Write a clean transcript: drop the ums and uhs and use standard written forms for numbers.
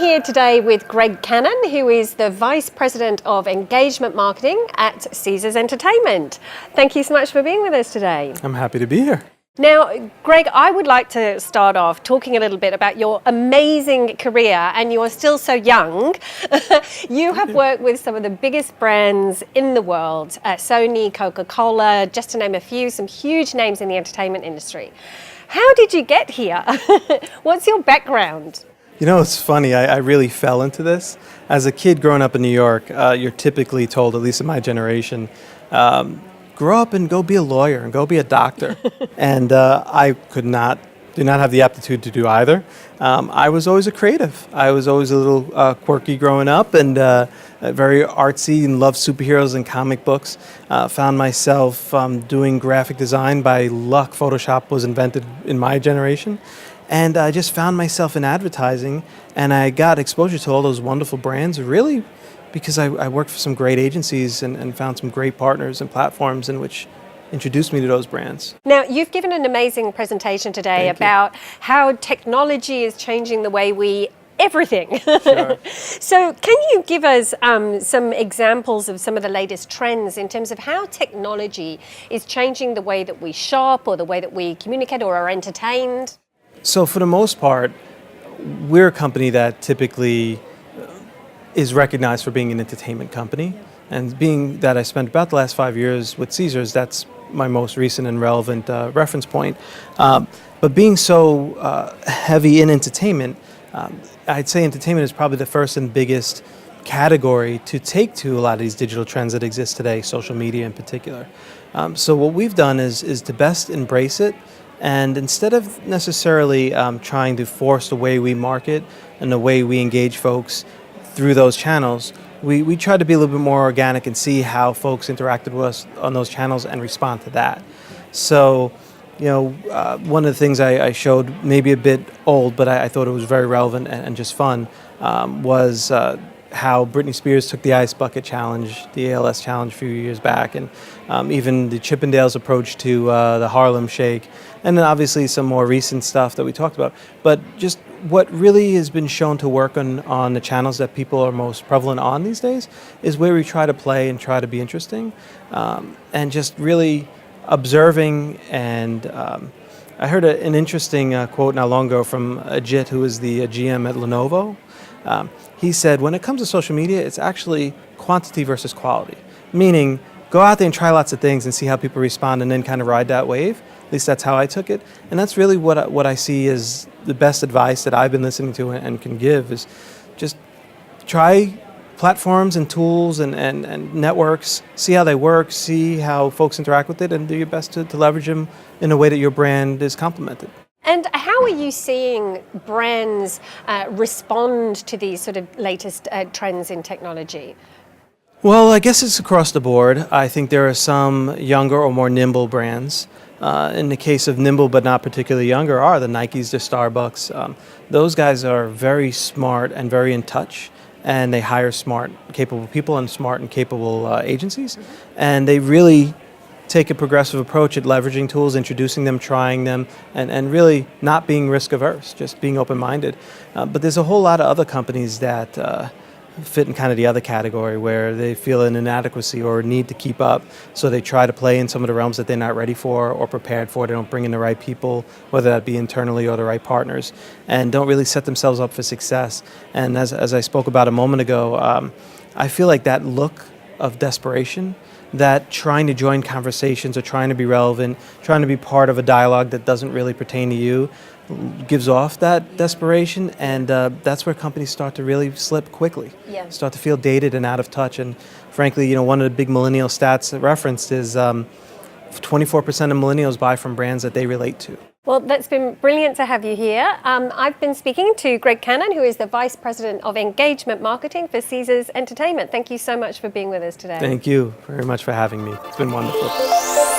here today with Greg Cannon, who is the Vice President of Engagement Marketing at Caesars Entertainment. Thank you so much for being with us today. I'm happy to be here. Now, Greg, I would like to start off talking a little bit about your amazing career, and you are still so young. You have worked with some of the biggest brands in the world, Sony, Coca-Cola, just to name a few, some huge names in the entertainment industry. How did you get here? What's your background? You know, it's funny, I really fell into this. As a kid growing up in New York, you're typically told, at least in my generation, grow up and go be a lawyer and go be a doctor. And I do not have the aptitude to do either. I was always a creative. I was always a little quirky growing up and very artsy and loved superheroes and comic books. Found myself doing graphic design. By luck, Photoshop was invented in my generation. And I just found myself in advertising, and I got exposure to all those wonderful brands, really because I worked for some great agencies and found some great partners and platforms in which introduced me to those brands. Now, you've given an amazing presentation today about how technology is changing the way we everything. Sure. So can you give us some examples of some of the latest trends in terms of how technology is changing the way that we shop or the way that we communicate or are entertained? So for the most part, we're a company that typically is recognized for being an entertainment company. And being that I spent about the last 5 years with Caesars, that's my most recent and relevant reference point. But being so heavy in entertainment, I'd say entertainment is probably the first and biggest category to take to a lot of these digital trends that exist today, social media in particular. So what we've done is to best embrace it. And instead of necessarily trying to force the way we market and the way we engage folks through those channels, we try to be a little bit more organic and see how folks interacted with us on those channels and respond to that. So, you know, one of the things I showed, maybe a bit old, but I thought it was very relevant and just fun, was how Britney Spears took the Ice Bucket Challenge, the ALS Challenge a few years back, and even the Chippendales approach to the Harlem Shake, and then obviously some more recent stuff that we talked about. But just what really has been shown to work on the channels that people are most prevalent on these days is where we try to play and try to be interesting, and just really observing. And I heard an interesting quote not long ago from Ajit, who is the GM at Lenovo. He said, when it comes to social media, it's actually quantity versus quality, meaning go out there and try lots of things and see how people respond and then kind of ride that wave. At least that's how I took it. And that's really what I see as the best advice that I've been listening to and can give, is just try platforms and tools and networks, see how they work, see how folks interact with it, and do your best to leverage them in a way that your brand is complemented. And how are you seeing brands respond to these sort of latest trends in technology? Well, I guess it's across the board. I think there are some younger or more nimble brands. In the case of nimble but not particularly younger are the Nikes, the Starbucks. Those guys are very smart and very in touch, and they hire smart, capable people and smart and capable agencies. And they really take a progressive approach at leveraging tools, introducing them, trying them, and really not being risk averse, just being open-minded. But there's a whole lot of other companies that fit in kind of the other category, where they feel an inadequacy or a need to keep up, so they try to play in some of the realms that they're not ready for or prepared for. They don't bring in the right people, whether that be internally or the right partners, and don't really set themselves up for success. And as I spoke about a moment ago, I feel like that look of desperation, that trying to join conversations or trying to be relevant, trying to be part of a dialogue that doesn't really pertain to you, gives off that desperation, and that's where companies start to really slip quickly. Yeah. Start to feel dated and out of touch. And frankly, you know, one of the big millennial stats referenced is 24% of millennials buy from brands that they relate to. Well, that's been brilliant to have you here. I've been speaking to Greg Cannon, who is the Vice President of Engagement Marketing for Caesars Entertainment. Thank you so much for being with us today. Thank you very much for having me. It's been wonderful.